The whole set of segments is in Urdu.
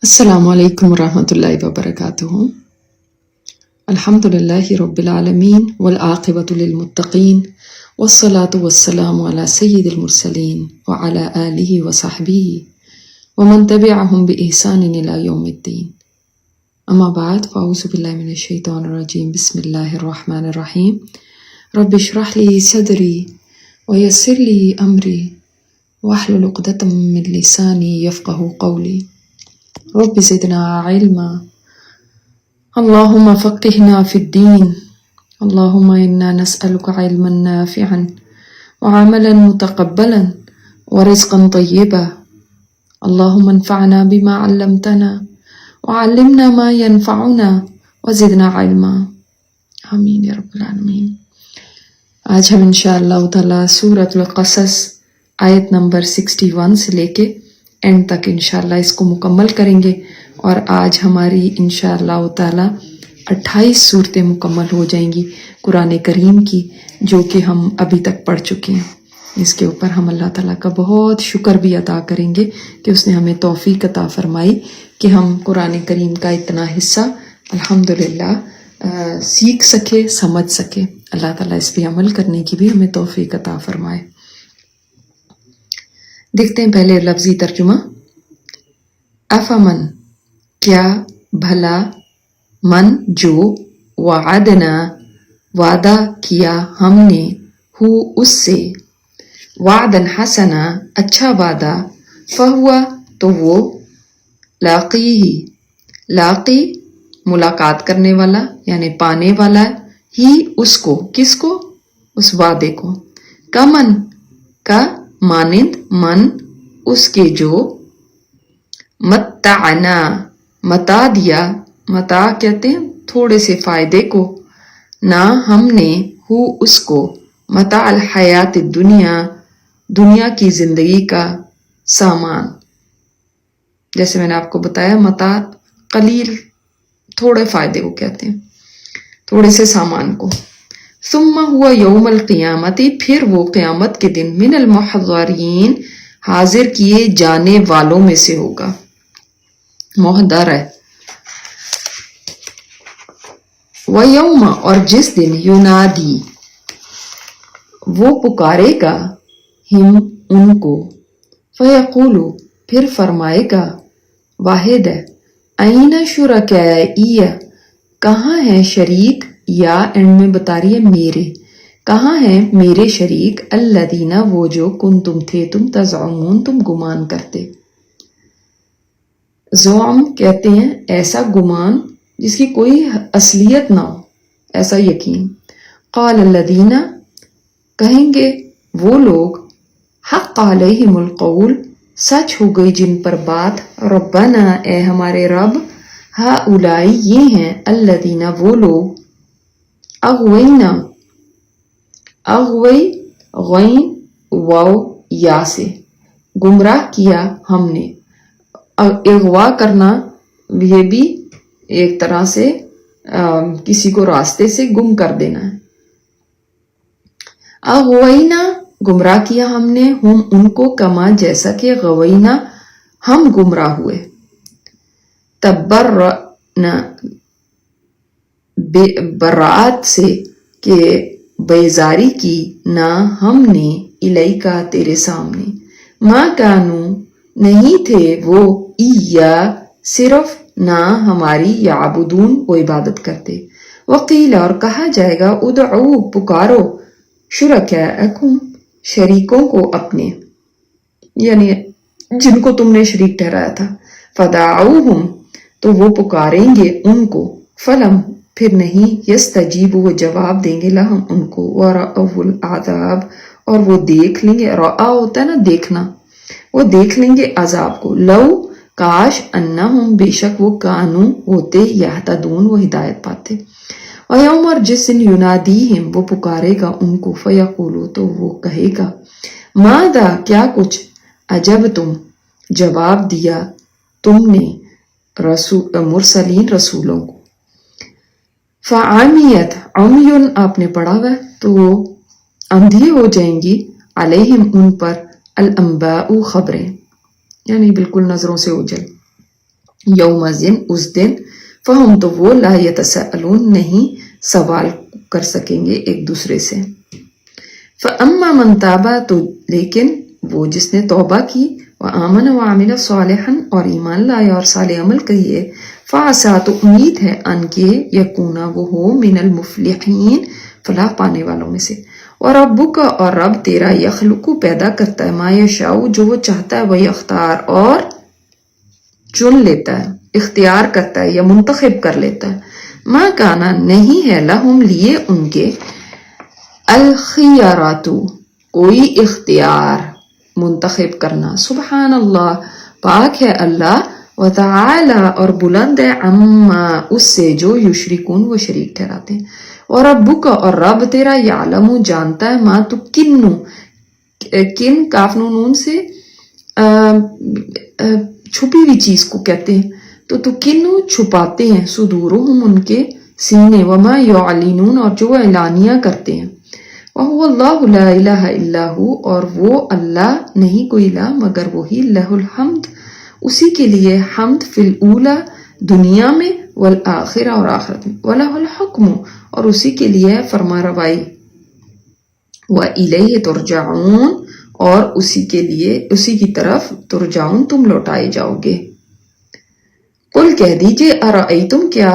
السلام علیکم ورحمۃ اللہ وبرکاتہ۔ الحمدللہ رب العالمین والعاقبۃ للمتقین والصلاة والسلام علی سید المرسلین وعلی آلہ وصحبہ ومن تبعہم بإحسان الی یوم الدین، اما بعد فاعوذ باللہ من الشیطان الرجیم، بسم اللہ الرحمن الرحیم۔ رب اشرح لی صدری ویسر لی امری واحلل عقدۃ من لسانی یفقہوا قولی، رب زدنا علما، اللہم فقہنا فی الدین، اللہم انا نسألک علما نافعا وعملا متقبلا ورزقا طیبا، اللہم انفعنا بما علمتنا وعلمنا ما ينفعنا وزدنا علما، آمین یا رب العالمین۔ آج ہم انشاءاللہ تعالی سورۃ القصص آیت نمبر 61 سے لے کے اینڈ تک انشاءاللہ اس کو مکمل کریں گے، اور آج ہماری انشاءاللہ تعالی 28 صورتیں مکمل ہو جائیں گی قرآن کریم کی، جو کہ ہم ابھی تک پڑھ چکے ہیں۔ اس کے اوپر ہم اللہ تعالیٰ کا بہت شکر بھی ادا کریں گے کہ اس نے ہمیں توفیق عطا فرمائی کہ ہم قرآن کریم کا اتنا حصہ الحمدللہ سیکھ سکے، سمجھ سکے۔ اللہ تعالیٰ اس پہ عمل کرنے کی بھی ہمیں توفیق عطا فرمائے۔ دیکھتے ہیں پہلے لفظی ترجمہ۔ افمن کیا، بھلا، من جو، وعدنا وعدہ کیا ہم نے، ہو اس سے، وعدن حسنا اچھا وعدہ، فہوا تو وہ، لاقیہ لاقی ملاقات کرنے والا یعنی پانے والا، ہی اس کو، کس کو، اس وعدے کو، کمن کا مانند، من اس کے جو، متعنا متا دیا، متا کہتے ہیں تھوڑے سے فائدے کو، نہ ہم نے، ہو اس کو، متاع الحیات الدنیا دنیا کی زندگی کا سامان، جیسے میں نے آپ کو بتایا متاع قلیل تھوڑے فائدے کو کہتے ہیں، تھوڑے سے سامان کو۔ ثم ہوا یوم القیامتی پھر وہ قیامت کے دن من المحضرین حاضر کیے جانے والوں میں سے ہوگا، محضر ہے۔ وَيَوْمَ اور جس دن ینادی وہ پکارے گا، ہم ان کو، فیقول پھر فرمائے گا، واحد ہے، این شرکائی کہاں ہیں شریک، یا اینڈ میں بتا رہی ہے میرے، کہاں ہیں میرے شریک، الذین وہ جو کنتم تھے تم، تزعمون تم گمان کرتے۔ زعم کہتے ہیں ایسا گمان جس کی کوئی اصلیت نہ ہو، ایسا یقین۔ قال الذین کہیں گے وہ لوگ، حق علیہم القول سچ ہو گئی جن پر بات، ربنا اے ہمارے رب، ہؤلائی یہ ہیں، الذین وہ لوگ، اغوینا اغوی غین واو یا سے گمراہ کیا ہم نے، اغوا کرنا یہ بھی ایک طرح سے کسی کو راستے سے گم کر دینا ہے۔ اغوینا گمراہ کیا ہم نے، ہم ان کو، کما جیسا کہ غوینا ہم گمراہ ہوئے، تبرنا برات سے کہ بیزاری کی، نہ ہم نے، الیکا تیرے سامنے، ما کانو نہیں تھے وہ، ایا صرف، نہ ہماری، یعبدون وہ عبادت کرتے۔ وقیل اور کہا جائے گا، ادعو پکارو، شرکاءکم شریکوں کو اپنے، یعنی جن کو تم نے شریک ٹھہرایا تھا، فدعوہم تو وہ پکاریں گے ان کو، فلم پھر نہیں، یستجیب وہ جواب دیں گے، لہم ان کو، ورأوا العذاب اور وہ دیکھ لیں گے، رأى ہوتا ہے نا دیکھنا، وہ دیکھ لیں گے عذاب کو، لو کاش، انہم بے شک وہ، کانو ہوتے، یہتدون وہ ہدایت پاتے۔ ویوم اور جس دن ینادیہم وہ پکارے گا ان کو، فیقولو تو وہ کہے گا، ماذا کیا کچھ، عجب تم جواب دیا تم نے، مرسلین رسولوں کو۔ فعامیت عمیٌ آپ نے پڑھا ہوا تو وہ اندھی ہو جائیں گی، علیہم ان پر، الانباء خبریں، یعنی بالکل نظروں سے اوجھل، یومئذ اس دن فہم تو وہ لا یتساءلون نہیں سوال کر سکیں گے ایک دوسرے سے. فاما من تاب تو لیکن وہ جس نے توبہ کی وآمن وعمل صالحا اور ایمان لائے اور صالح عمل کیے فعسا تو امید ہے ان کے یکونا وہ ہو من المفلحین فلاح پانے والوں میں سے. اور ربک اور رب تیرا یخلق پیدا کرتا ہے ما یشاء جو وہ چاہتا ہے وہ یختار اور چن لیتا ہے اختیار کرتا ہے یا منتخب کر لیتا ہے. ما کانا نہیں ہے لہم لیے ان کے الخیارات کوئی اختیار منتخب کرنا. سبحان اللہ پاک ہے اللہ وتعالی اور بلند ہے عما اس سے جو یشرکون وہ شریک ٹھہراتے ہیں. اور ربک اور رب تیرا یعلم جانتا ہے ما تو کن کاف نون سے چھپی ہوئی چیز کو کہتے ہیں تو کنو چھپاتے ہیں صدورہم ان کے سینے وما یعلنون اور جو اعلانیہ کرتے ہیں. وَهُوَ اللَّهُ لَا إِلَهَ إِلَّا هُ اور وہ اللہ نہیں کوئی الہ مگر وہی لہ الحمد اسی کے لیے حمد فی الاولی دنیا میں والآخرہ اور آخرت میں وَلَهُ الْحُكْمُ اور اسی کے لیے فرما روائی وَإِلَيْهِ تُرْجَعُونَ اور اسی کے لیے اسی کی طرف ترجعون تم لوٹائے جاؤ گے. قل کہہ دیجئے ارأیتم کیا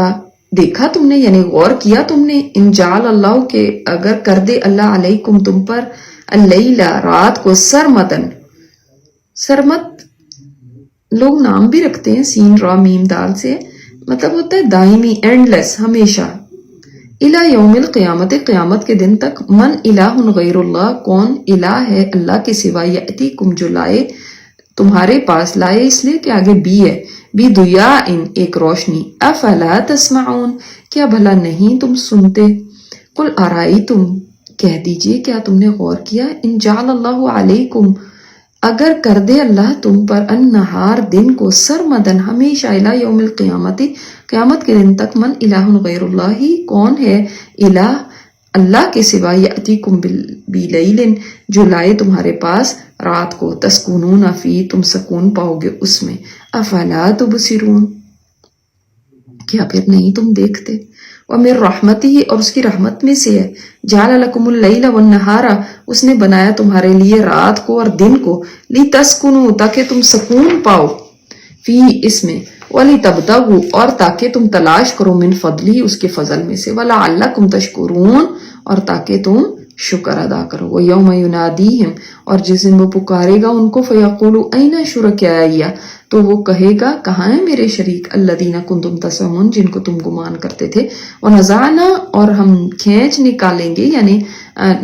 دیکھا تم نے یعنی غور کیا تم نے ان جعل اللہ کے اگر کر دے اللہ علیکم تم پر اللیلہ رات کو سرمدن سرمت لوگ نام بھی رکھتے ہیں سین را میم دال سے مطلب ہوتا ہے دائمی اینڈلیس ہمیشہ الی یوم القیامت قیامت کے دن تک من الہ غیر اللہ کون الہ ہے اللہ کے سوا یأتیکم جو لائے تمہارے پاس لائے اس لیے کہ آگے بی ہے بی دیا ان ایک روشنی افلا تسمعون کیا بھلا نہیں تم سنتے. قل ارائیتم کہہ دیجئے کیا تم نے غور کیا ان جعل اللہ علیکم اگر کر دے اللہ تم پر النہار دن کو سرمدن ہمیشہ الی یوم القیامت قیامت کے دن تک من الہ غیر اللہ کون ہے الہ اللہ کے سوا یأتیکم بلیل جو لائے تمہارے پاس رات کو تسکونون فی تم سکون پاؤ گے اس میں. افلا تبصرون کیا پھر نہیں تم دیکھتے. ومن رحمتہ اور اس کی رحمت میں سے ہے جعل لکم اللیل والنہار اس نے بنایا تمہارے لیے رات کو اور دن کو لتسکنوا تاکہ تم سکون پاؤ فی اس میں وَلِتَبْتَغُوا اور تاکہ تم تلاش کرو من فضلی اس کے فضل میں سے وَلَعَلَّكُمْ تَشْكُرُونَ اور تاکہ تم شکر ادا کرو. وَيَوْمَ يُنَادِيهِمْ اور جس دن وہ پکارے گا ان کو فَيَقُولُ أَيْنَ شُرَكَائِيَ تو وہ کہے گا کہاں ہیں میرے شریک الَّذِينَ كُنْتُمْ تَزْعُمُونَ جن کو تم گمان کرتے تھے. وَنَزَعْنَا اور ہم کھینچ نکالیں گے یعنی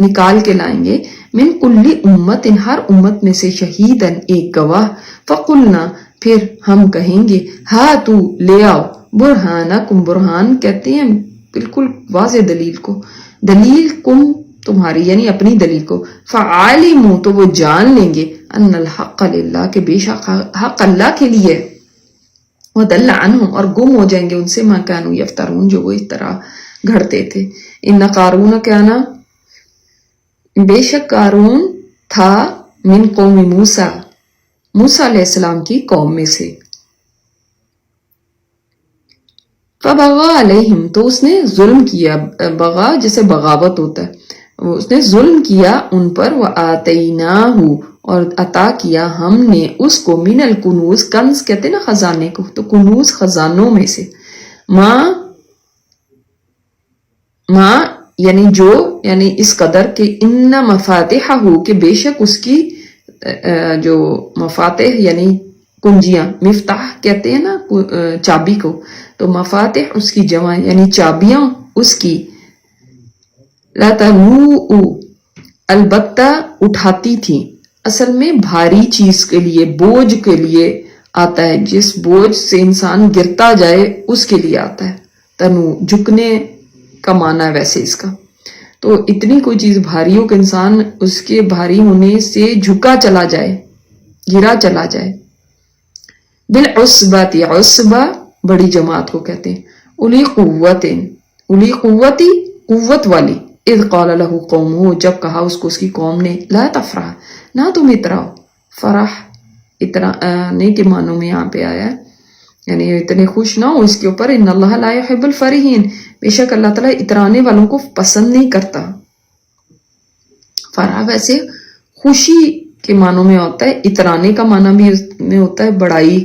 نکال کے لائیں گے من کل امت ہر امت میں سے شہیدن ایک گواہ فَقُلْنَا پھر ہم کہیں گے ہاں تو لے آؤ برہانکم برہان کہتے ہیں بالکل واضح دلیل کو دلیل کم تمہاری یعنی اپنی دلیل کو فعالموا تو وہ جان لیں گے ان الحق للہ کہ بے شک حق اللہ کے لیے وضل عنہم اور گم ہو جائیں گے ان سے ما کانوا یفترون جو وہ اس طرح گھڑتے تھے. ان قارون کانا بے شک قارون تھا من قوم موسیٰ موسیٰ علیہ السلام کی قوم میں سے. فبغى علیہم تو اس نے ظلم کیا بغا جیسے بغاوت ہوتا ہے اس نے ظلم کیا ان پر وآتیناہ اور عطا کیا ہم نے اس کو من الکنوز کنز کہتے ہیں نا خزانے کو تو کنوز خزانوں میں سے ماں یعنی جو یعنی اس قدر کہ ان مفاتحہ کہ بے شک اس کی جو مفاتح یعنی کنجیاں مفتاح کہتے ہیں نا چابی کو تو مفاتح اس کی جمع یعنی چابیاں اس کی لا تنوء البتہ اٹھاتی تھی اصل میں بھاری چیز کے لیے بوجھ کے لیے آتا ہے جس بوجھ سے انسان گرتا جائے اس کے لیے آتا ہے تنو جھکنے کا معنی ہے ویسے اس کا تو اتنی کوئی چیز بھاری ہو کہ انسان اس کے بھاری ہونے سے جھکا چلا جائے گرا چلا جائے. بالعصبات عصبہ بڑی جماعت کو کہتے ہیں الی قوتی قوت والی اذ قال له قومه جب کہا اس کو اس کی قوم نے لا تفرح نہ تم اتراؤ فرح اترانے کے معنوں میں یہاں پہ آیا ہے یعنی اتنے خوش نہ ہو اس کے اوپر. ان اللہ لا يحب الفرحین، بے شک اللہ تعالیٰ اترانے والوں کو پسند نہیں کرتا. فرح ویسے خوشی کے معنوں میں ہوتا ہے، اترانے کا معنی بھی میں ہوتا ہے بڑائی،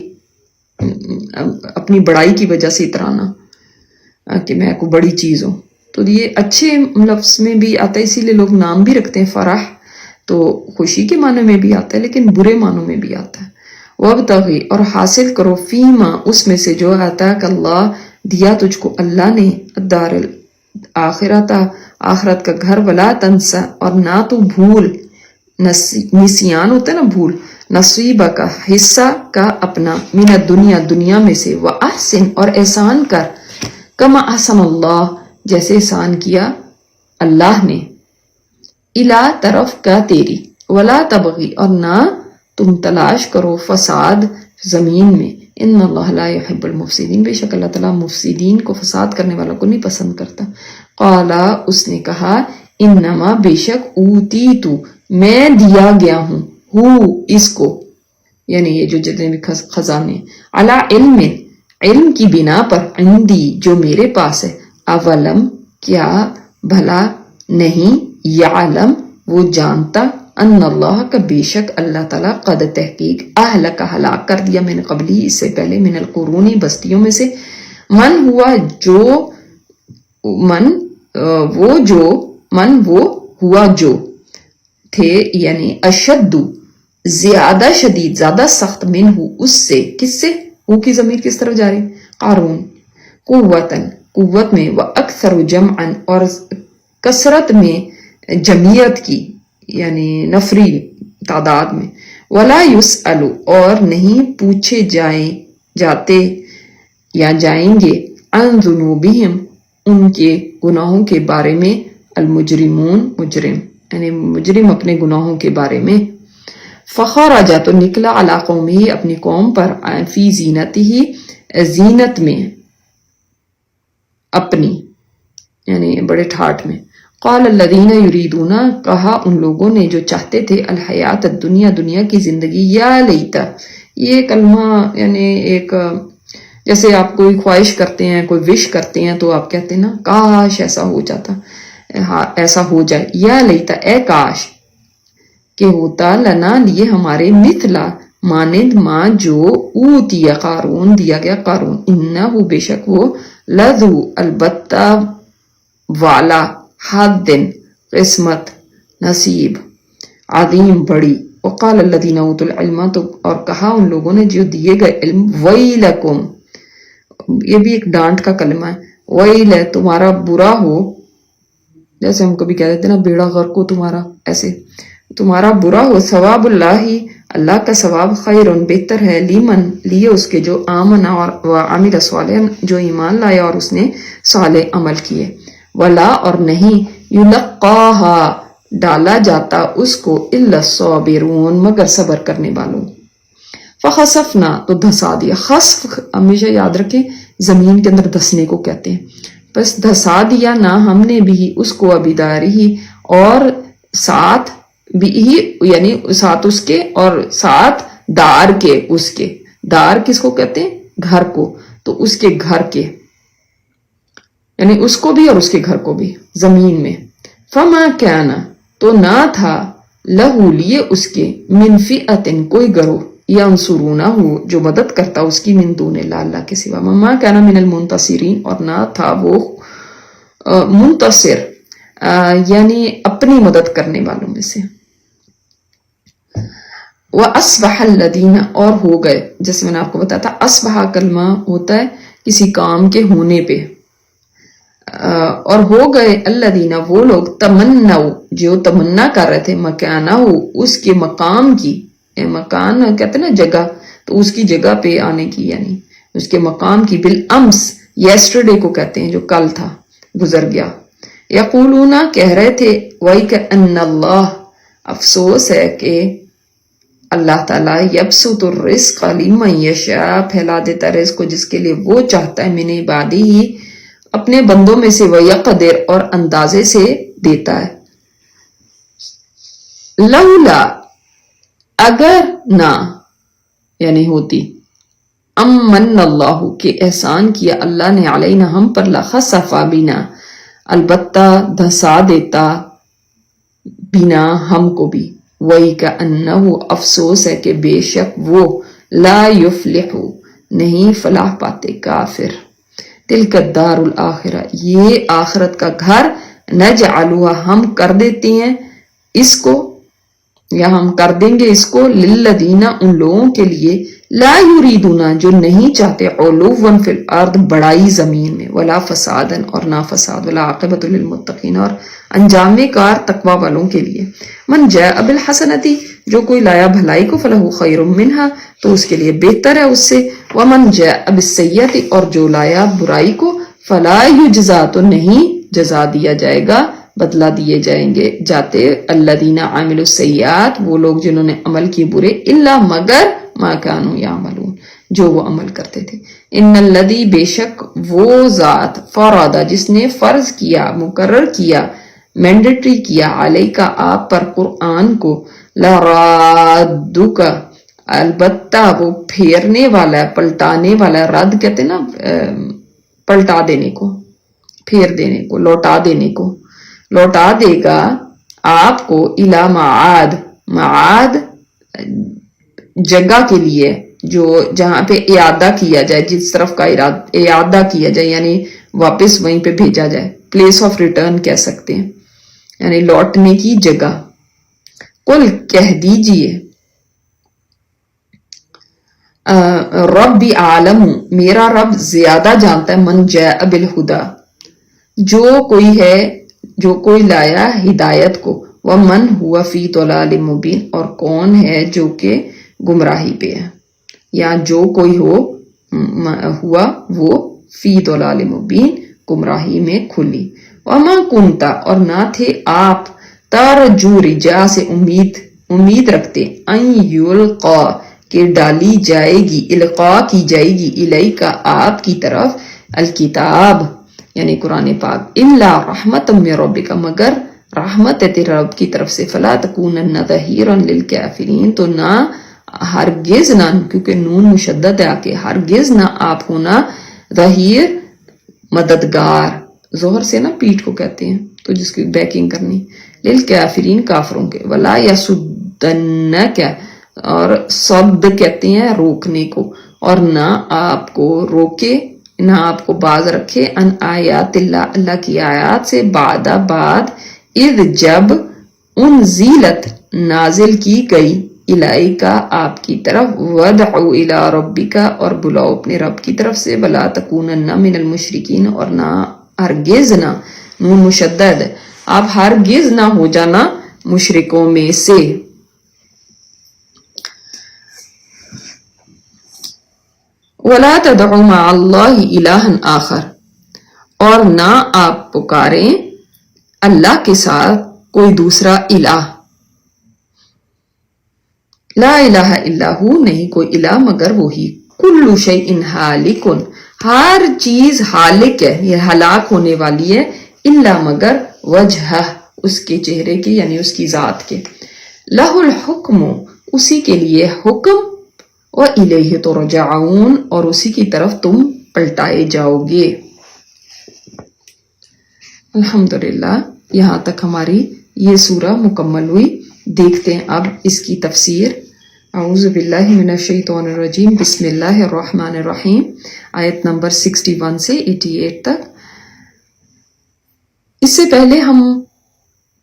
اپنی بڑائی کی وجہ سے اترانا کہ میں کوئی بڑی چیز ہوں. تو یہ اچھے لفظ میں بھی آتا ہے، اسی لیے لوگ نام بھی رکھتے ہیں. فرح تو خوشی کے معنی میں بھی آتا ہے لیکن برے معنوں میں بھی آتا ہے. وابتغی، اور حاصل کرو، فیما، اس میں سے جو آتاک اللہ، دیا تجھ کو اللہ نے، الدار الآخرت، آخرت کا گھر، ولا تنسا، اور نہ تو بھول، نسیان ہوتا ہے نا بھول، نصیبہ کا حصہ کا اپنا، من الدنیا، دنیا میں سے، وَأَحْسِن، اور احسان کر، کما احسن اللہ، جیسے احسان کیا اللہ نے، الا، طرف کا تیری، ولا تبغی، اور نہ تم تلاش کرو فساد زمین میں، ان اللہ لا يحب المفسدین، بے شک اللہ تعالیٰ مفسدین کو، فساد کرنے والوں کو نہیں پسند کرتا. قالا، اس نے کہا، انما، بے شک، اوتیتو، میں دیا گیا ہوں، اس کو، یعنی یہ جو جتنے بھی خزانے، علی علم، علم کی بنا پر، عندی، جو میرے پاس ہے، اولم، کیا بھلا نہیں، یعلم، وہ جانتا، ان اللہ، کا بے شک اللہ تعالیٰ، قد، تحقیق، اہلک، ہلاک کر دیا، من قبلی، اس سے پہلے، من القرون، بستیوں میں سے، من ہوا جو، من وہ ہوا جو تھے، یعنی اشد، زیادہ شدید، زیادہ سخت، من ہو، اس سے، کس سے، ہو کی ضمیر کس طرف جا رہی، قارون، قوتاً، قوت میں، واکثر جمعاً، اور کثرت میں، جمعیت کی، یعنی نفری تعداد میں، ولا یسأل، اور نہیں پوچھے جاتے یا جائیں گے، عن ذنوبہم، ان کے گناہوں کے بارے میں، المجرمون، مجرم، یعنی مجرم اپنے گناہوں کے بارے میں. فخرج، تو نکلا، علی قومہ، اپنی قوم پر، فی زینتہ، زینت میں اپنی، یعنی بڑے ٹھاٹ میں. قال الذین یریدون، کہا ان لوگوں نے جو چاہتے تھے، الحیات الدنیا، دنیا کی زندگی، یا لیتا، یہ کلمہ یعنی ایک، جیسے آپ کوئی خواہش کرتے ہیں، کوئی وش کرتے ہیں تو آپ کہتے ہیں نا، کاش ایسا ہو جاتا، ایسا ہو جائے، یا لیتا، اے کاش کہ ہوتا، لنا، لیے ہمارے، مثلا، مانند، ماں جو، اوتیا قارون، دیا گیا قارون، انہ، بے شک وہ، لذو، البتہ، والا، حد، قسمت، نصیب، عظیم، بڑی. وقال الذین اوتوا العلم، تو اور کہا ان لوگوں نے جو دیے گئے علم، ویلکم، یہ بھی ایک ڈانٹ کا کلمہ ہے، ویل، تمہارا برا ہو، جیسے ہم کبھی کہہ دیتے نا بیڑا غرق ہو تمہارا، ایسے تمہارا برا ہو، ثواب اللہ، اللہ کا ثواب، خیر، بہتر ہے، لیمن، لیے اس کے جو، آمن، اور عامل صالحا، جو ایمان لایا اور اس نے صالح عمل کیے، ولا، اور نہیں، یلقاہا، ڈالا جاتا اس کو، الا الصابرون، مگر صبر کرنے والوں. فخسفنا، تو دھسا دیا، خسف ہمیشہ یاد رکھیں زمین کے اندر دھسنے کو کہتے ہیں، بس دھسا دیا نہ ہم نے بھی اس کو، ابیداری ہی، اور ساتھ بھی، یعنی ساتھ اس کے، اور ساتھ دار کے، اس کے، دار کس کو کہتے ہیں، گھر کو، تو اس کے گھر کے، یعنی اس کو بھی اور اس کے گھر کو بھی، زمین میں. فما کان، تو نہ تھا، لہو، لیے اس کے، من فئۃ، کوئی گروہ، ینصرونہ، جو مدد کرتا اس کی، من دون اللہ، اللہ کے سوا، وما کان من المنتصرین، اور نہ تھا وہ منتصر، یعنی اپنی مدد کرنے والوں میں سے. وَأَصْبَحَ الَّذِينَ، اور ہو گئے، جیسے میں نے آپ کو بتایا تھا، اصبح کلمہ ہوتا ہے کسی کام کے ہونے پہ، اور ہو گئے، الذین، وہ لوگ، تمنوا، جو تمنا کر رہے تھے، مکانہ، اس کے مقام کی، مکان کہتے ہیں نا جگہ، تو اس کی جگہ پہ آنے کی، یعنی اس کے مقام کی، بالامس، یسٹرڈے کو کہتے ہیں جو کل تھا، گزر گیا. یقولون، کہہ رہے تھے، وَإِكَأَنَّ اللَّهَ، افسوس ہے کہ اللہ تعالیٰ، یبسط الرزق لمن یشاء، پھیلا دیتا رزق کو جس کے لیے وہ چاہتا ہے، من عبادہ، اپنے بندوں میں سے، وَيَقْدِرُ، اور اندازے سے دیتا ہے. لولا، اگر نہ، یعنی ہوتی، امن اللہ کے احسان کیا اللہ نے علینا ہم پر لخسف بنا البتہ دھسا دیتا بنا ہم کو بھی وہی کا انہو افسوس ہے کہ بے شک وہ لا یفلح نہیں فلاح پاتے کافر تلک الدار الاخرہ یہ آخرت کا گھر نجعلها ہم کر دیتے ہیں اس کو یا ہم کر دیں گے اس کو للذین ان لوگوں کے لیے لا یریدون جو نہیں چاہتے علوا فی الارض بڑائی زمین میں ولا فسادا اور نہ فساد ولا عاقبۃ للمتقین اور انجام کار تقوی والوں کے لیے من جاء بالحسنۃ جو کوئی لایا بھلائی کو فلہ خیر منہا تو اس کے لیے بہتر ہے اس سے ومن جاء بالسیئۃ اور جو لایا برائی کو فلا یجزا تو نہیں جزا دیا جائے گا بدلہ دیے جائیں گے جاتے الذین عملوا السیئات وہ لوگ جنہوں نے عمل کیے برے الا مگر ما کانوا یعملون جو وہ عمل کرتے تھے ان الذی بے شک وہ ذات فرض جس نے فرض کیا مقرر کیا مینڈیٹری کیا علیکا آپ پر قرآن کو لرادک البتہ وہ پھیرنے والا ہے پلٹانے والا ہے رد کہتے ہیں نا پلٹا دینے کو پھیر دینے کو لوٹا دے گا آپ کو الی معاد معاد جگہ کے لیے جو جہاں پہ اعادہ کیا جائے جس طرف کا اعادہ کیا جائے یعنی واپس وہیں پہ بھیجا جائے پلیس آف ریٹرن کہہ سکتے ہیں یعنی لوٹنے کی جگہ قل کہہ دیجئے ربی عالم میرا رب زیادہ جانتا ہے من جاء بالہدی جو کوئی لایا ہدایت کو ومن ہوا فی ضلال مبین اور کون ہے جو کہ گمراہی پہ ہے یا جو کوئی ہوا وہ فی ضلال مبین گمراہی میں کھلی وما کنتا اور نہ تھے آپ ترجو رجا سے امید رکھتے ان یلقا کہ ڈالی جائے گی القاء کی جائے گی الیکا آپ کی طرف الکتاب یعنی قرآن پاک الا رحمت من ربک مگر رحمت ہے تیرے رب کی طرف سے فلا تکونن ظہیرا للکافرین تو نہ ہرگز نہ کیونکہ نون مشدد ہے کہ ہرگز نہ آپ ہونا ظہیر مددگار ظہر سے نا پیٹھ کو کہتے ہیں تو جس کی بیکنگ کرنی للکافرین کافروں کے ولا یسدنک اور صد کہتے ہیں روکنے کو اور نہ آپ کو روکے نہ آپ کو باز رکھے ان آیات اللہ کی آیات سے بعد اذ جب انزلت نازل کی گئی الیکا آپ کی طرف ودعو الی ربکا اور بلاؤ اپنے رب کی طرف سے ولا تکونن من المشرکین اور نہ ہرگز نہ نون مشدد آپ ہرگز نہ ہو جانا مشرکوں میں سے وَلَا تَدْعُوا مَعَ اللَّهِ إِلَٰهًا آخر اور نہ آپ پکاریں اللہ کے ساتھ کوئی دوسرا الہ لا الہ الا ہو نہیں کوئی الہ مگر وہی کل شیء ہالک ہر چیز ہالک ہے یہ ہلاک ہونے والی ہے الا مگر وجہ اس کے چہرے کے یعنی اس کی ذات کے لہ الحکم اسی کے لیے حکم وَإِلَيْهِ تُرْجَعُونَ اور اسی کی طرف تم پلٹائے جاؤ گے الحمدللہ یہاں تک ہماری یہ سورہ مکمل ہوئی دیکھتے ہیں اب اس کی تفسیر اعوذ باللہ من الشیطان الرجیم بسم اللہ الرحمن الرحیم آیت نمبر 61 سے 88 تک اس سے پہلے ہم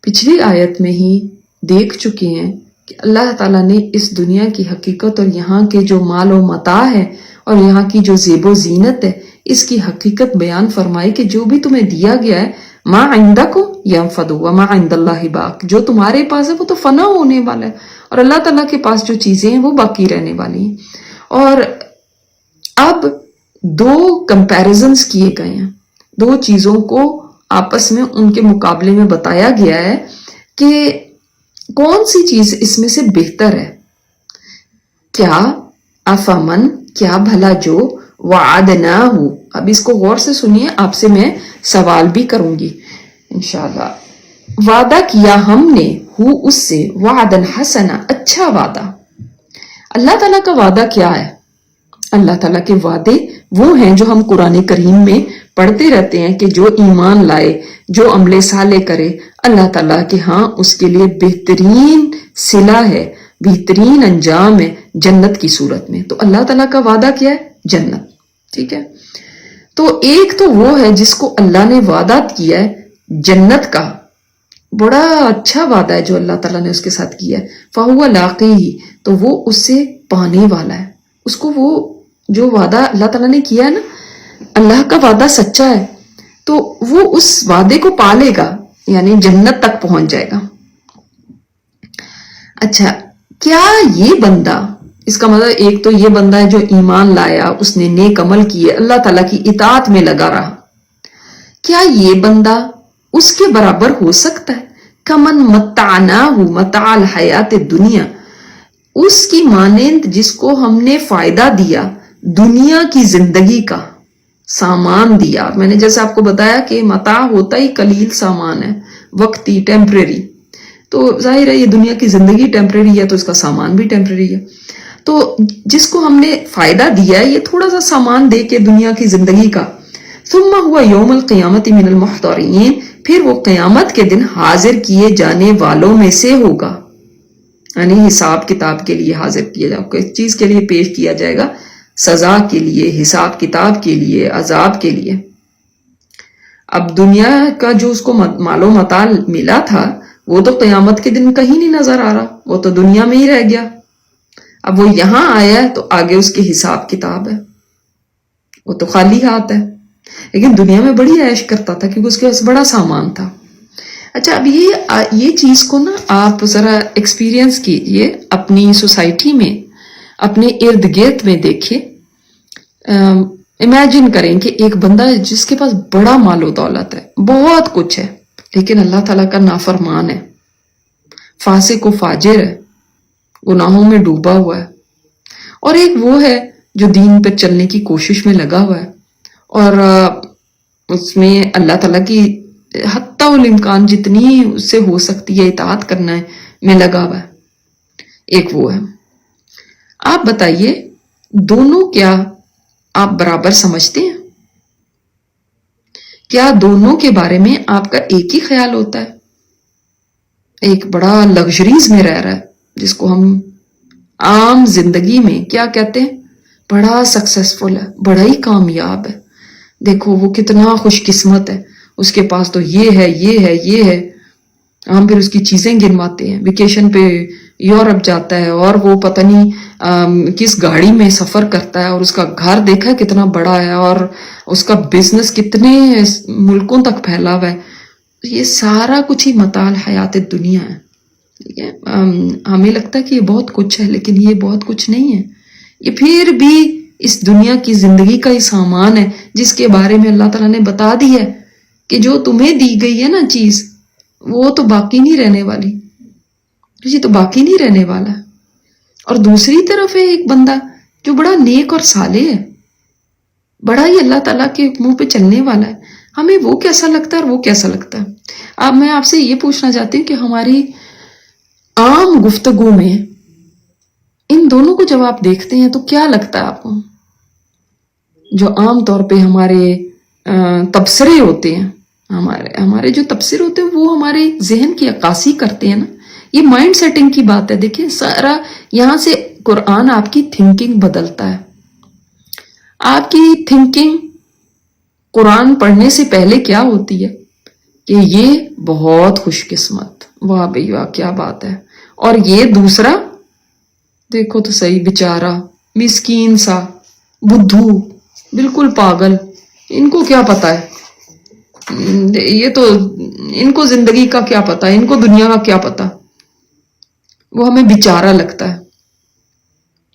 پچھلی آیت میں ہی دیکھ چکے ہیں کہ اللہ تعالیٰ نے اس دنیا کی حقیقت اور یہاں کے جو مال و متاع ہے اور یہاں کی جو زیب و زینت ہے اس کی حقیقت بیان فرمائی کہ جو بھی تمہیں دیا گیا ہے ما عندکم ینفد وما عند اللہ باق جو تمہارے پاس ہے وہ تو فنا ہونے والا ہے اور اللہ تعالیٰ کے پاس جو چیزیں ہیں وہ باقی رہنے والی ہیں اور اب دو کمپیریزنز کیے گئے ہیں دو چیزوں کو آپس میں ان کے مقابلے میں بتایا گیا ہے کہ کون سی چیز اس میں سے بہتر ہے کیا افمن کیا بھلا جو وعدناہ اب اس کو غور سے سنیے آپ سے میں سوال بھی کروں گی انشاءاللہ وعدہ کیا ہم نے اس سے وعدن حسنا اچھا وعدہ اللہ تعالیٰ کا وعدہ کیا ہے اللہ تعالیٰ کے وعدے وہ ہیں جو ہم قرآن کریم میں پڑھتے رہتے ہیں کہ جو ایمان لائے، جو عمل صالح کرے، اللہ تعالیٰ کے ہاں اس کے لیے بہترین صلہ ہے، بہترین انجام ہے جنت کی صورت میں۔ تو اللہ تعالیٰ کا وعدہ کیا ہے؟ جنت، ٹھیک ہے۔ تو ایک تو وہ ہے جس کو اللہ نے وعدہ کیا ہے جنت کا، بڑا اچھا وعدہ ہے جو اللہ تعالیٰ نے اس کے ساتھ کیا ہے، فَهُوَ لَاقِيهِ، تو وہ اس سے پانے والا ہے اس کو۔ وہ جو وعدہ اللہ تعالیٰ نے کیا ہے نا، اللہ کا وعدہ سچا ہے، تو وہ اس وعدے کو پالے گا، یعنی جنت تک پہنچ جائے گا۔ اچھا، کیا یہ بندہ، اس کا مطلب ایک تو یہ بندہ ہے جو ایمان لایا، اس نے نیک عمل کیے، اللہ تعالیٰ کی اطاعت میں لگا رہا، کیا یہ بندہ اس کے برابر ہو سکتا ہے؟ کمن متعناہ متاع الحیات دنیا، اس کی مانند جس کو ہم نے فائدہ دیا دنیا کی زندگی کا، سامان دیا۔ میں نے جیسے آپ کو بتایا کہ متاع ہوتا ہی قلیل سامان ہے، وقتی، ٹیمپریری، تو ظاہر ہے یہ دنیا کی زندگی ٹیمپریری ہے تو اس کا سامان بھی ٹیمپریری ہے۔ تو جس کو ہم نے فائدہ دیا ہے یہ تھوڑا سا سامان دے کے دنیا کی زندگی کا، ثم ہوا یوم القیامت من المحضرین، پھر وہ قیامت کے دن حاضر کیے جانے والوں میں سے ہوگا، یعنی حساب کتاب کے لیے حاضر کیا جائے گا، کس چیز کے لیے پیش کیا جائے گا؟ سزا کے لیے، حساب کتاب کے لیے، عذاب کے لیے۔ اب دنیا کا جو اس کو مال و متاع ملا تھا وہ تو قیامت کے دن کہیں نہیں نظر آ رہا، وہ تو دنیا میں ہی رہ گیا۔ اب وہ یہاں آیا ہے تو آگے اس کے حساب کتاب ہے، وہ تو خالی ہاتھ ہے، لیکن دنیا میں بڑی عیش کرتا تھا کیونکہ اس کے پاس بڑا سامان تھا۔ اچھا، اب یہ چیز کو نا آپ ذرا ایکسپیرینس کیجئے اپنی سوسائٹی میں، اپنے ارد گرد میں دیکھیں، امیجن کریں کہ ایک بندہ ہے جس کے پاس بڑا مال و دولت ہے، بہت کچھ ہے، لیکن اللہ تعالیٰ کا نافرمان ہے، فاسق و فاجر ہے، گناہوں میں ڈوبا ہوا ہے۔ اور ایک وہ ہے جو دین پہ چلنے کی کوشش میں لگا ہوا ہے اور اس میں اللہ تعالیٰ کی حتی الامکان جتنی اس سے ہو سکتی ہے اطاعت کرنا ہے میں لگا ہوا ہے۔ ایک وہ ہے۔ آپ بتائیے دونوں کیا آپ برابر سمجھتے ہیں؟ کیا دونوں کے بارے میں آپ کا ایک ہی خیال ہوتا ہے؟ ایک بڑا لگژریز میں رہ رہا ہے جس کو ہم عام زندگی میں کیا کہتے ہیں؟ بڑا سکسیسفل ہے، بڑا ہی کامیاب ہے، دیکھو وہ کتنا خوش قسمت ہے، اس کے پاس تو یہ ہے، یہ ہے، یہ ہے۔ ہم پھر اس کی چیزیں گنواتے ہیں، ویکیشن پہ یورپ جاتا ہے اور وہ پتہ نہیں کس گاڑی میں سفر کرتا ہے، اور اس کا گھر دیکھا ہے کتنا بڑا ہے، اور اس کا بزنس کتنے ملکوں تک پھیلا ہوا ہے۔ یہ سارا کچھ ہی متاع الحیات دنیا ہے، ٹھیک ہے۔ ہمیں لگتا ہے کہ یہ بہت کچھ ہے، لیکن یہ بہت کچھ نہیں ہے، یہ پھر بھی اس دنیا کی زندگی کا ہی سامان ہے جس کے بارے میں اللہ تعالیٰ نے بتا دی ہے کہ جو تمہیں دی گئی ہے نا چیز، وہ تو باقی نہیں رہنے والی، یہ تو باقی نہیں رہنے والا ہے۔ اور دوسری طرف ہے ایک بندہ جو بڑا نیک اور صالح ہے، بڑا ہی اللہ تعالیٰ کے حکموں پہ چلنے والا ہے، ہمیں وہ کیسا لگتا ہے اور وہ کیسا لگتا ہے؟ اب میں آپ سے یہ پوچھنا چاہتی ہوں کہ ہماری عام گفتگو میں ان دونوں کو جب آپ دیکھتے ہیں تو کیا لگتا ہے آپ کو؟ جو عام طور پہ ہمارے تبصرے ہوتے ہیں، ہمارے جو تبصرے ہوتے ہیں وہ ہمارے ذہن کی عکاسی کرتے ہیں نا، یہ مائنڈ سیٹنگ کی بات ہے۔ دیکھیں سارا یہاں سے قرآن آپ کی تھنکنگ بدلتا ہے۔ آپ کی تھنکنگ قرآن پڑھنے سے پہلے کیا ہوتی ہے کہ یہ بہت خوش قسمت، واہ بھئی واہ کیا بات ہے، اور یہ دوسرا دیکھو تو صحیح بیچارہ مسکین سا بدھو، بالکل پاگل، ان کو کیا پتا ہے، یہ تو ان کو زندگی کا کیا پتا ہے، ان کو دنیا کا کیا پتا، وہ ہمیں بیچارہ لگتا ہے،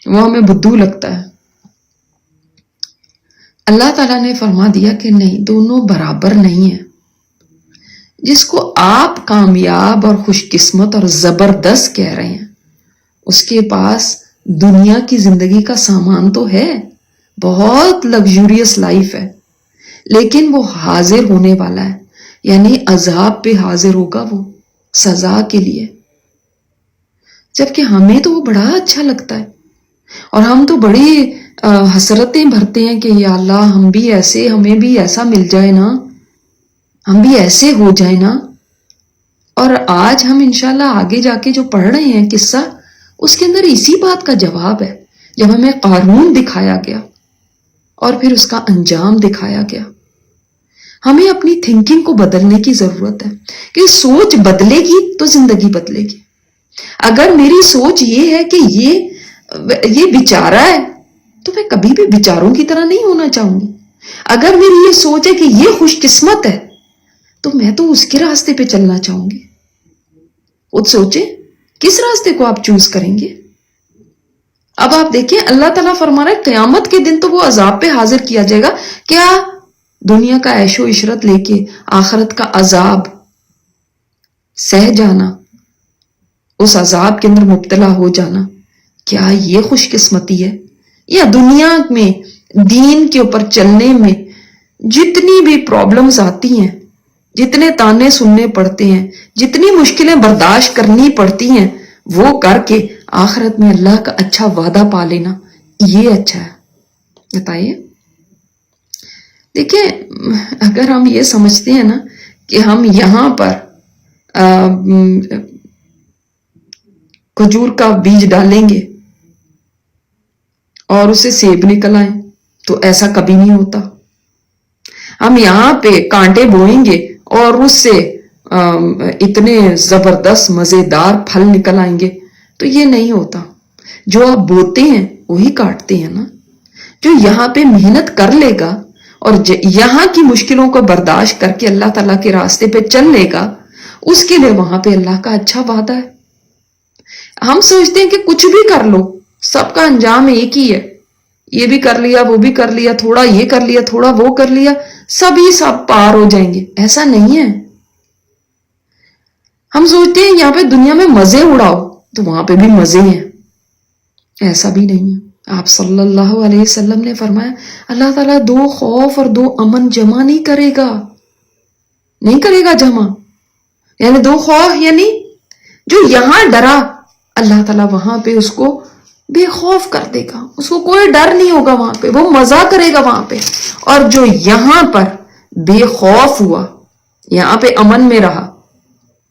وہ ہمیں بدھو لگتا ہے۔ اللہ تعالیٰ نے فرما دیا کہ نہیں، دونوں برابر نہیں ہیں۔ جس کو آپ کامیاب اور خوش قسمت اور زبردست کہہ رہے ہیں اس کے پاس دنیا کی زندگی کا سامان تو ہے، بہت لگژریس لائف ہے، لیکن وہ حاضر ہونے والا ہے، یعنی عذاب پہ حاضر ہوگا، وہ سزا کے لیے۔ جبکہ ہمیں تو وہ بڑا اچھا لگتا ہے اور ہم تو بڑے حسرتیں بھرتے ہیں کہ یا اللہ ہم بھی ایسے، ہمیں بھی ایسا مل جائے نا، ہم بھی ایسے ہو جائے نا. اور آج ہم انشاءاللہ آگے جا کے جو پڑھ رہے ہیں قصہ، اس کے اندر اسی بات کا جواب ہے. جب ہمیں قارون دکھایا گیا اور پھر اس کا انجام دکھایا گیا. ہمیں اپنی تھنکنگ کو بدلنے کی ضرورت ہے کہ سوچ بدلے گی تو زندگی بدلے گی. اگر میری سوچ یہ ہے کہ یہ بیچارہ ہے تو میں کبھی بھی بیچاروں کی طرح نہیں ہونا چاہوں گی. اگر میری یہ سوچ ہے کہ یہ خوش قسمت ہے تو میں تو اس کے راستے پہ چلنا چاہوں گی. خود سوچیں کس راستے کو آپ چوز کریں گے. اب آپ دیکھیں اللہ تعالیٰ فرما رہا ہے قیامت کے دن تو وہ عذاب پہ حاضر کیا جائے گا. کیا دنیا کا عیش و عشرت لے کے آخرت کا عذاب سہ جانا، اس عذاب کے اندر مبتلا ہو جانا، کیا یہ خوش قسمتی ہے؟ یا دنیا میں دین کے اوپر چلنے میں جتنی بھی پرابلمز آتی ہیں، جتنے تانے سننے پڑتے ہیں، جتنی مشکلیں برداشت کرنی پڑتی ہیں، وہ کر کے آخرت میں اللہ کا اچھا وعدہ پا لینا، یہ اچھا ہے؟ بتائیے. دیکھیں اگر ہم یہ سمجھتے ہیں نا کہ ہم یہاں پر کھجور کا بیج ڈالیں گے اور اسے سیب نکل آئیں تو ایسا کبھی نہیں ہوتا. ہم یہاں پہ کانٹے بوئیں گے اور اس سے اتنے زبردست مزیدار پھل نکل آئیں گے تو یہ نہیں ہوتا. جو آپ بوتے ہیں وہی کاٹتے ہیں نا. جو یہاں پہ محنت کر لے گا اور یہاں کی مشکلوں کو برداشت کر کے اللہ تعالیٰ کے راستے پہ چل لے گا، اس کے لیے وہاں پہ اللہ کا اچھا وعدہ ہے. ہم سوچتے ہیں کہ کچھ بھی کر لو سب کا انجام ایک ہی ہے، یہ بھی کر لیا وہ بھی کر لیا، تھوڑا یہ کر لیا تھوڑا وہ کر لیا، سب پار ہو جائیں گے. ایسا نہیں ہے. ہم سوچتے ہیں یہاں پہ دنیا میں مزے اڑاؤ تو وہاں پہ بھی مزے ہیں، ایسا بھی نہیں ہے. آپ صلی اللہ علیہ وسلم نے فرمایا اللہ تعالیٰ 2 خوف اور 2 امن جمع نہیں کرے گا جمع. یعنی 2 خوف، یعنی جو یہاں ڈرا اللہ تعالیٰ وہاں پہ اس کو بے خوف کر دے گا، اس کو کوئی ڈر نہیں ہوگا وہاں پہ، وہ مزہ کرے گا وہاں پہ. اور جو یہاں پر بے خوف ہوا، یہاں پہ امن میں رہا،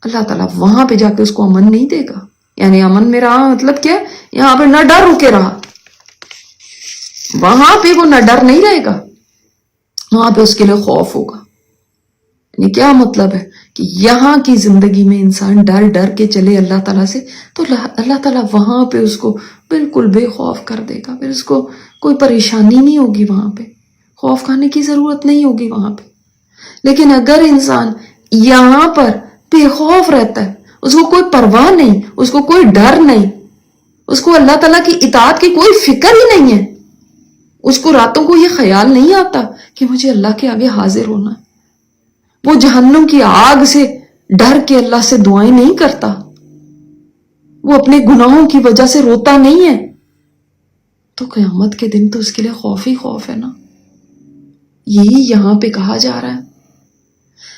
اللہ تعالیٰ وہاں پہ جا کے اس کو امن نہیں دے گا. یعنی امن میں رہا مطلب کیا؟ یہاں پہ نہ ڈر رکے رہا، وہاں پہ وہ نہ ڈر نہیں رہے گا، وہاں پہ اس کے لیے خوف ہوگا. یعنی کیا مطلب ہے کہ یہاں کی زندگی میں انسان ڈر کے چلے اللہ تعالیٰ سے تو اللہ تعالیٰ وہاں پہ اس کو بالکل بے خوف کر دے گا. پھر اس کو کوئی پریشانی نہیں ہوگی، وہاں پہ خوف کھانے کی ضرورت نہیں ہوگی وہاں پہ. لیکن اگر انسان یہاں پر بے خوف رہتا ہے، اس کو کوئی پرواہ نہیں، اس کو کوئی ڈر نہیں، اس کو اللہ تعالیٰ کی اطاعت کی کوئی فکر ہی نہیں ہے، اس کو راتوں کو یہ خیال نہیں آتا کہ مجھے اللہ کے آگے حاضر ہونا ہے، وہ جہنم کی آگ سے ڈر کے اللہ سے دعائیں نہیں کرتا، وہ اپنے گناہوں کی وجہ سے روتا نہیں ہے، تو قیامت کے دن تو اس کے لیے خوف ہی خوف ہے نا. یہی یہاں پہ کہا جا رہا ہے.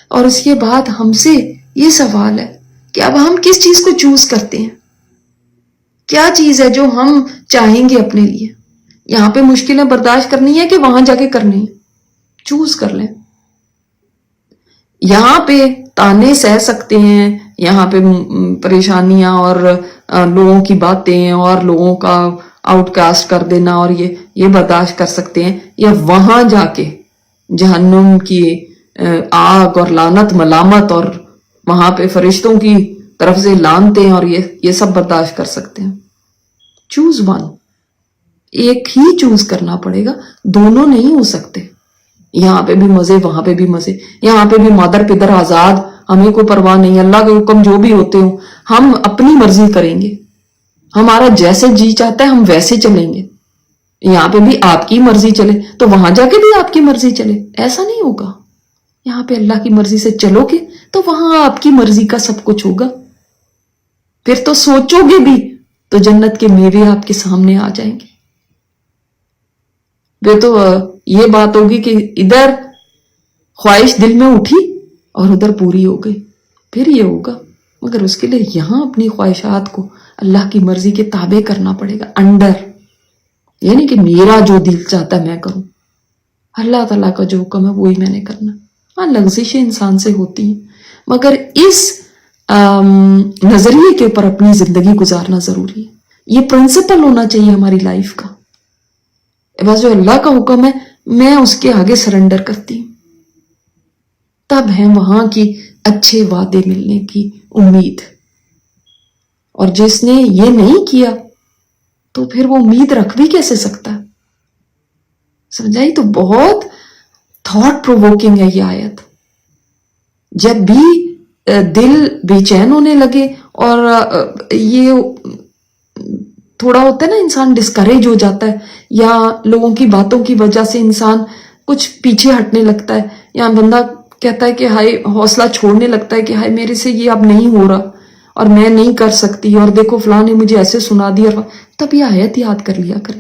اور اس کے بعد ہم سے یہ سوال ہے کہ اب ہم کس چیز کو چوز کرتے ہیں؟ کیا چیز ہے جو ہم چاہیں گے اپنے لیے؟ یہاں پہ مشکلیں برداشت کرنی ہے کہ وہاں جا کے کرنی ہے؟ چوز کر لیں. یہاں پہ تانے سہ سکتے ہیں، یہاں پہ پریشانیاں اور لوگوں کی باتیں اور لوگوں کا آؤٹ کاسٹ کر دینا اور یہ برداشت کر سکتے ہیں، یا وہاں جا کے جہنم کی آگ اور لعنت ملامت اور وہاں پہ فرشتوں کی طرف سے لانتے اور یہ سب برداشت کر سکتے ہیں؟ Choose one. ایک ہی چوز کرنا پڑے گا، دونوں نہیں ہو سکتے. یہاں پہ بھی مزے وہاں پہ بھی مزے، یہاں پہ بھی مادر پدر آزاد، ہمیں کوئی پرواہ نہیں، اللہ کے حکم جو بھی ہوتے ہوں ہم اپنی مرضی کریں گے، ہمارا جیسے جی چاہتا ہے ہم ویسے چلیں گے. یہاں پہ بھی آپ کی مرضی چلے تو وہاں جا کے بھی آپ کی مرضی چلے، ایسا نہیں ہوگا. یہاں پہ اللہ کی مرضی سے چلو گے تو وہاں آپ کی مرضی کا سب کچھ ہوگا. پھر تو سوچو گے بھی تو جنت کے میوے آپ کے سامنے آ جائیں گے. پھر تو یہ بات ہوگی کہ ادھر خواہش دل میں اٹھی اور ادھر پوری ہو گئی، پھر یہ ہوگا. مگر اس کے لیے یہاں اپنی خواہشات کو اللہ کی مرضی کے تابع کرنا پڑے گا. انڈر یہ نہیں کہ میرا جو دل چاہتا ہے میں کروں، اللہ تعالیٰ کا جو حکم ہے وہی میں نے کرنا۔ ہاں لغزشیں انسان سے ہوتی ہیں، مگر اس نظریے کے اوپر اپنی زندگی گزارنا ضروری ہے۔ یہ پرنسپل ہونا چاہیے ہماری لائف کا، بس جو اللہ کا حکم ہے میں اس کے آگے سرنڈر کرتی ہوں، تب ہے وہاں کی اچھے وعدے ملنے کی امید۔ اور جس نے یہ نہیں کیا تو پھر وہ امید رکھ بھی کیسے سکتا ہے؟ سمجھائی؟ تو بہت تھاٹ پرووکنگ ہے یہ آیت۔ جب بھی دل بے چین ہونے لگے اور یہ تھوڑا ہوتا ہے نا انسان ڈسکریج ہو جاتا ہے، یا لوگوں کی باتوں کی وجہ سے انسان کچھ پیچھے ہٹنے لگتا ہے، یا بندہ کہتا ہے کہ ہائے حوصلہ چھوڑنے لگتا ہے کہ ہائے میرے سے یہ اب نہیں ہو رہا اور میں نہیں کر سکتی، اور دیکھو فلاں نے مجھے ایسے سنا دیا، تب یہ آیت یاد کر لیا کرے